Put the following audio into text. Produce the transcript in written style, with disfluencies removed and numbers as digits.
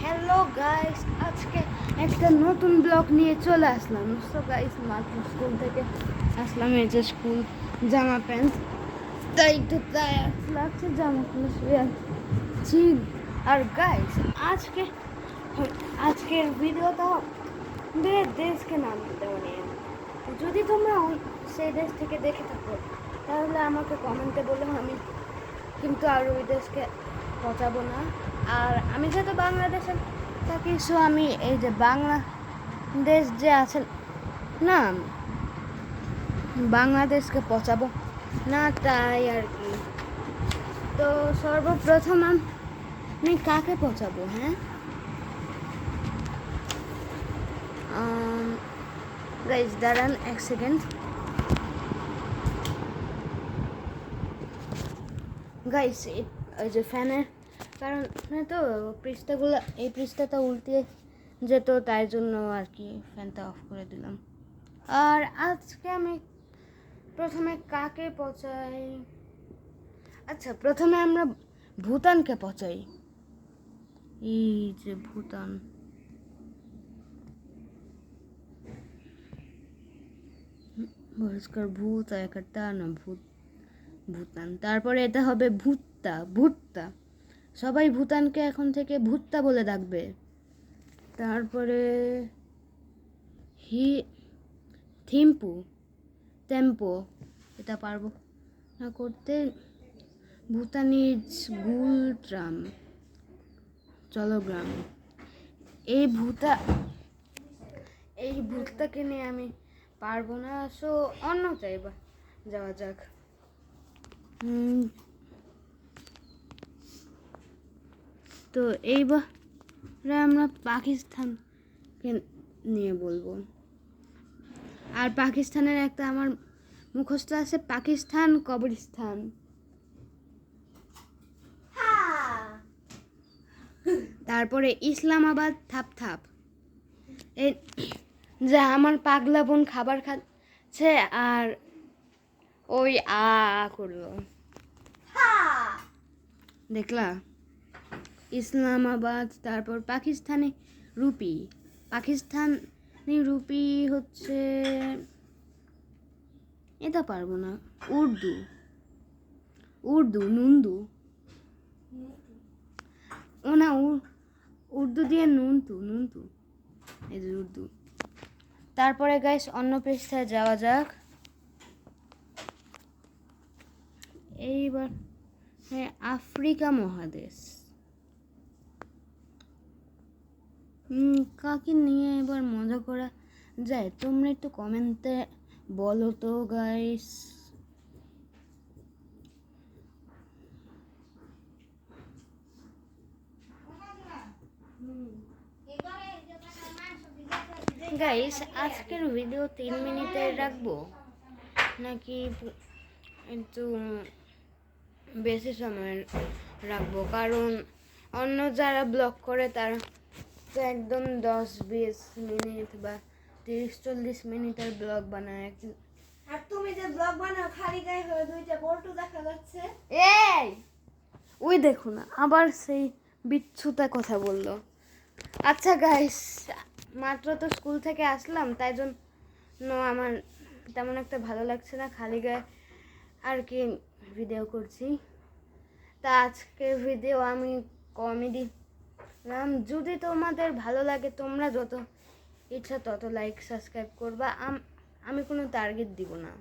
Hello guys, আজকে একটা নতুন ব্লগ নিয়ে চলে আসলাম। সো গাইস, মাত্র স্কুল থেকে আসলাম। এই যে স্কুল জামা প্যান্ট, তাই একটু টায়ার্ড লাগছে, জামা খুলে শুয়ে আছি। আর গাইস, আজকের ভিডিওটা দেশকে নাম দেওয়া নিয়ে। যদি তোমরা সেই দেশ থেকে দেখে থাকো তাহলে আমাকে কমেন্টে বলো, আমি কিন্তু আর ওই দেশকে পচাবো না। আর আমি যেহেতু বাংলাদেশে থাকি, সো আমি এই যে বাংলাদেশ যে আছে না, বাংলাদেশকে পচাবো না, তাই আর কি। তো সর্বপ্রথম আমি কাকে পচাবো? হ্যাঁ, গাইস দাঁড়ান এক সেকেন্ড। গাইস, ওই যে ফ্যানের কারণে তো পৃষ্ঠাগুলো, এই পৃষ্ঠাটা উল্টে যেত, তাই জন্য আর কি ফ্যানটা অফ করে দিলাম। আর আজকে আমি প্রথমে কাকে পচাই? আচ্ছা, প্রথমে আমরা ভুটানকে পচাই। এই যে ভুটান, পরিষ্কার ভূত একটা না, ভুটান। তারপরে এটা হবে ভুট্টা। সবাই ভুটানকে এখন থেকে ভুট্টা বলে ডাকবে। তারপরে টেম্পো, এটা পারবো না করতে। ভুটানিজ চলগ্রাম। এই ভুট্টাকে নিয়ে আমি পারবো না, সো অন্য চাইবা যাওয়া যাক। তো এইবারে আমরা পাকিস্তানকে নিয়ে বলবো। আর পাকিস্তানের একটা আমার মুখস্থ আছে, পাকিস্তান কবরস্থান। তারপরে ইসলামাবাদ থাপ। এই যে আমার পাগলা বোন খাবার খাচ্ছে আর ওই করলো, দেখলা? ইসলামাবাদ। তারপর পাকিস্তানি রুপি হচ্ছে, এটা পারবো না। উর্দু নুনদু, ও না, উর্দু দিয়ে নুনতু, এই যে উর্দু। তারপরে গাইস অন্য পৃষ্ঠায় যাওয়া যাক। এইবার হ্যাঁ, আফ্রিকা মহাদেশ। কাকে নিয়ে এবার মজা করা যায়? তোমরা একটু কমেন্টে বলো তো গাইস। গাইস, আজকের ভিডিও 3 মিনিটের রাখবো নাকি একটু বেশি সময় রাখবো? কারণ অন্য যারা ব্লগ করে তারা তো একদম 10-20 মিনিট বা 30-40 মিনিটের ব্লগ বানায়। আর তুমি যে ব্লগ বানাও, খালি গায়ে হয়ে দুইটা বল্টু দেখা যাচ্ছে। এই ওই দেখো না, আবার সেই বিচ্ছুতা কথা বললো। আচ্ছা গাইস, মাত্র তো স্কুল থেকে আসলাম, তাই জন্য আমার তেমন একটা ভালো লাগছে না, খালি গায়ে আর কি ভিডিও করছি। তা আজকের ভিডিও আমি কমেডি দিলাম। যদি তোমাদের ভালো লাগে, তোমরা যত ইচ্ছা তত লাইক সাবস্ক্রাইব করবা। আমি কোনো টার্গেট দিব না।